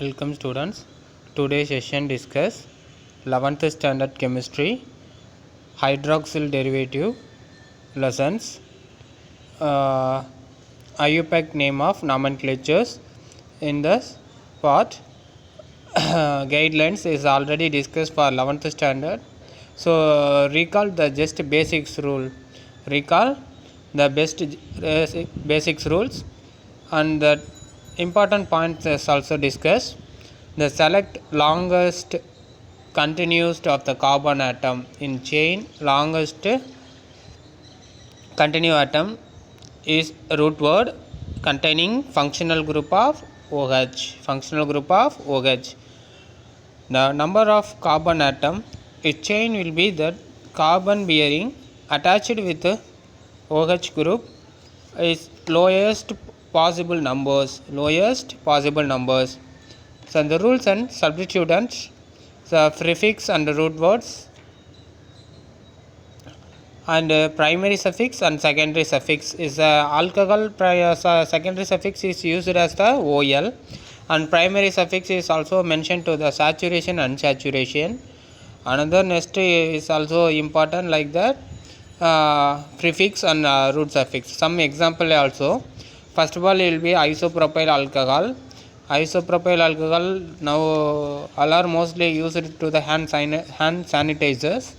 Welcome students. Today's session discuss 11th standard chemistry hydroxyl derivative lessons. IUPAC name of nomenclatures in this part. Guidelines is already discussed for 11th standard. So recall the just basics rule. Recall the basics rules, and the important points is also discussed. The select longest continuous of the carbon atom in chain. Longest continuous atom is root word containing functional group of OH. Functional group of OH. The number of carbon atom in chain will be the carbon bearing attached with OH group is lowest possible numbers. So the rules and substituents, the prefix and root words, and primary suffix and secondary suffix is alcohol. Secondary suffix is used as the OL, and primary suffix is also mentioned to the saturation and unsaturation. Another next is also important like that prefix and root suffix. Some example also. First of all, it will be isopropyl alcohol. Isopropyl alcohol now all are mostly used to the hand sanitizers.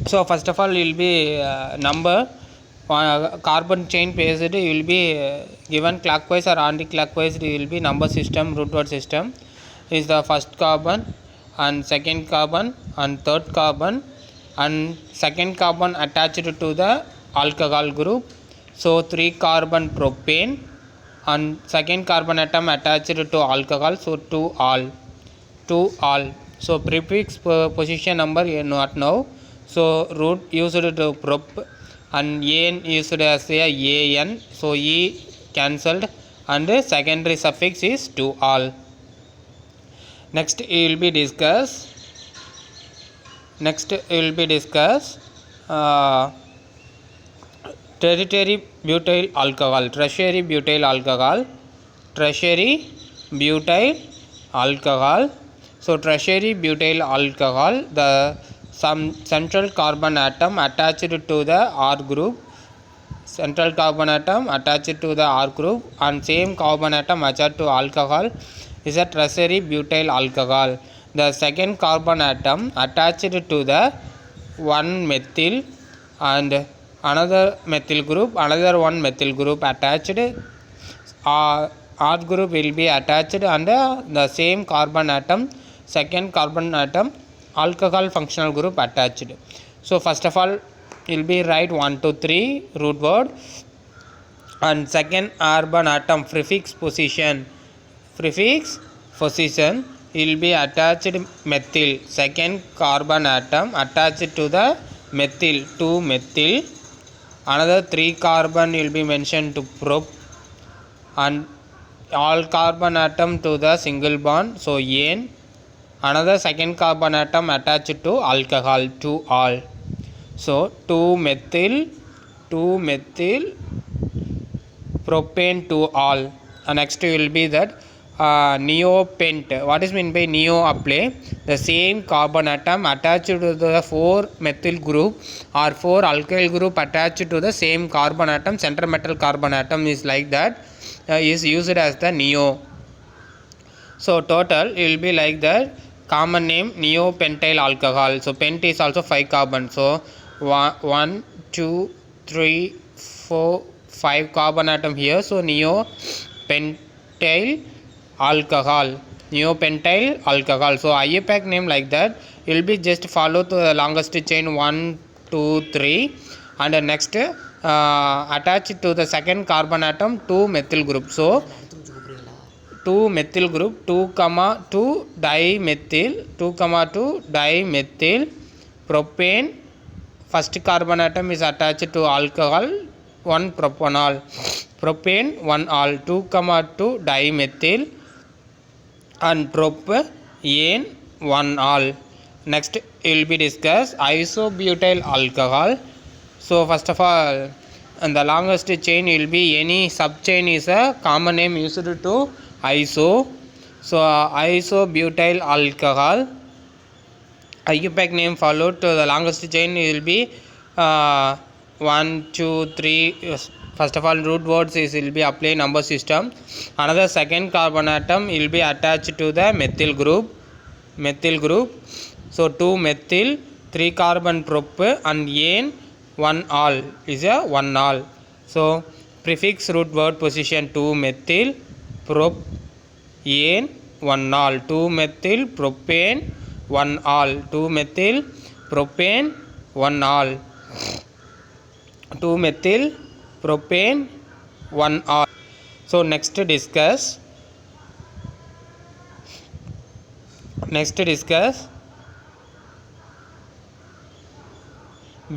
So first of all, it will be number carbon chain based. It will be given clockwise or anti-clockwise. It will be number system, root word system. Is the first carbon and second carbon and third carbon and second carbon attached to the alcohol group. So 3 carbon propane and second carbon atom attached to alcohol. So 2 all. So prefix position number not now. So root used to prop and an used as a an. So e cancelled and secondary suffix is 2 all. Next it will be discussed. Tertiary butyl alcohol. So tertiary butyl alcohol, the some central carbon atom attached to the R group. Central carbon atom attached to the R group and same carbon atom attached to alcohol is a tertiary butyl alcohol. The second carbon atom attached to the one methyl and another methyl group, another one methyl group attached. R group will be attached under the same carbon atom, second carbon atom, alcohol functional group attached. So first of all, will be write 1 2 3 root word and second carbon atom prefix position will be attached methyl, second carbon atom attached to the methyl, 2 methyl, another 3 carbon will be mentioned to prop and all carbon atom to the single bond, so an, another second carbon atom attached to alcohol, 2 all. So 2 methyl propane 2 all. Next will be that neopent. What is meant by neo apply? The same carbon atom attached to the 4 methyl group or 4 alkyl group attached to the same carbon atom, center metal carbon atom is like that, is used as the neo. So total it will be like that. Common name neopentyl alcohol. So pent is also 5 carbon. So 1 2 3 4 5 carbon atom here. So neopentyl alcohol. So IUPAC name like that. It will be just follow to the longest chain 1 2 3 and the next attached to the second carbon atom 2 methyl group. So 2 methyl group, 2 dimethyl propane. First carbon atom is attached to alcohol, 1 propanol, propane 1 all, 2 dimethyl and propane 1 all. Next it will be discussed isobutyl alcohol. So first of all, and the longest chain will be any subchain is a common name used to iso. So isobutyl alcohol, IUPAC name followed to the longest chain will be 1 2 3. First of all, root words is will be apply number system. Another second carbon atom will be attached to the methyl group. So 2 methyl, 3 carbon prop and ane 1 all is a 1 all. So prefix root word position 2 methyl prop ane 1 all, 2 methyl propane 1 all, 2 methyl propane 1 all, 2 methyl propane 1 all. So next discuss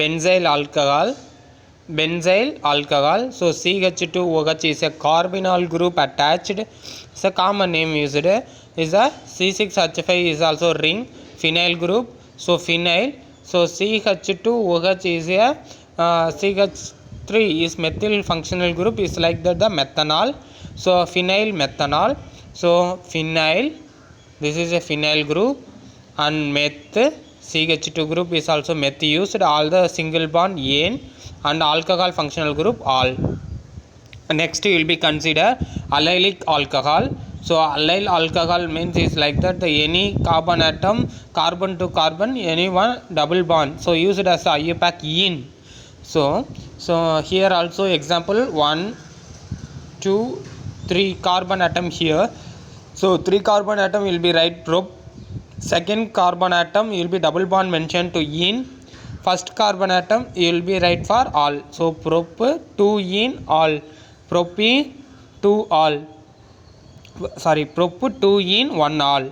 benzyl alcohol. So CH2OH is a carbonyl group attached. It's a common name used is a C6H5 is also ring phenyl group. So phenyl. So CH2OH is a CH3 is methyl functional group is like that the methanol. So phenyl methanol. So phenyl, this is a phenyl group, and meth CH2 group is also meth used. All the single bond ane and alcohol functional group all. Next you will be consider allylic alcohol. So allyl alcohol means is like that the any carbon atom, carbon to carbon, any one double bond, so used as IUPAC ene. So here also example 1 2 3 carbon atom here. So 3 carbon atom will be right prop. Second carbon atom will be double bond mentioned to ene. First carbon atom you will be right for all. So prop 2 ene all, propene 2 all, sorry prop 2 ene 1 all.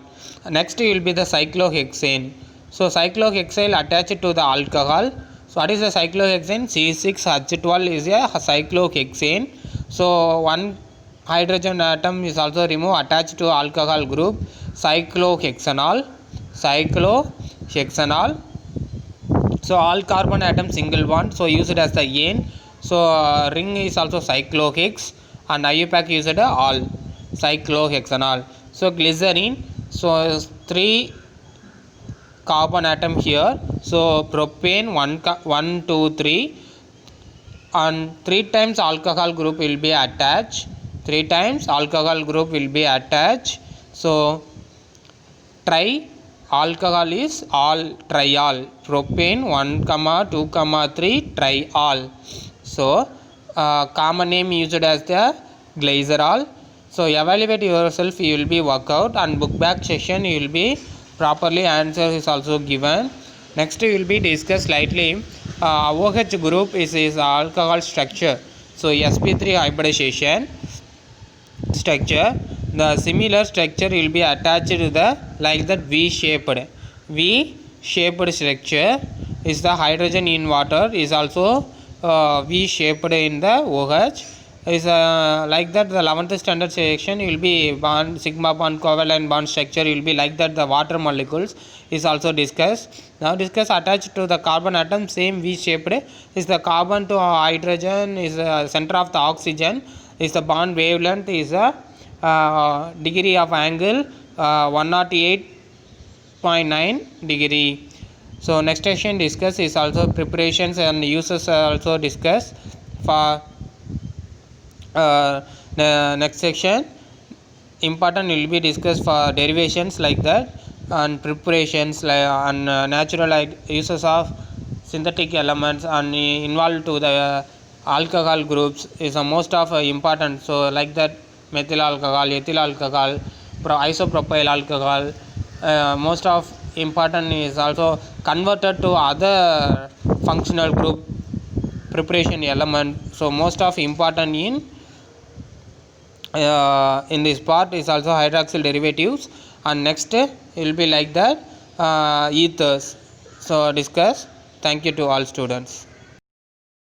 Next will be the cyclohexane. So cyclohexane attached to the alcohol. So what is the cyclohexane? C6H12 is a cyclohexane. So one hydrogen atom is also removed attached to alcohol group, cyclohexanol. So all carbon atom single bond, so used as the ane. So ring is also cyclohex and IUPAC used all, cyclohexanol. So glycerin, so 3 carbon atom here. So propane 1 2 3 and 3 times alcohol group will be attached. 3 times alcohol group will be attached. So tri alcohol is all triol, propane 1 2 3 triol. So common name used as the glycerol. So evaluate yourself, you will be work out, and book back session you will be properly answer is also given. Next we will be discuss slightly OH group is alcohol structure. So sp3 hybridization structure, the similar structure will be attached to the like that V shaped structure is the hydrogen in water is also V shaped in the OH is like that the 11th standard section will be bond sigma bond covalent bond structure will be like that the water molecules is also discussed. Now discuss attached to the carbon atom same V shaped is the carbon to hydrogen is center of the oxygen is the bond wavelength is a degree of angle 108.9 degree. So next session discuss is also preparations and uses also discuss for the next section. Important will be discussed for derivations like that and preparations like and natural uses of synthetic elements and involved to the alcohol groups is the most of important. So like that methyl alcohol, ethyl alcohol, isopropyl alcohol, most of important is also converted to other functional group preparation element. So most of important in this part is also hydroxyl derivatives, and next will be like that ethers. So discuss. Thank you to all students.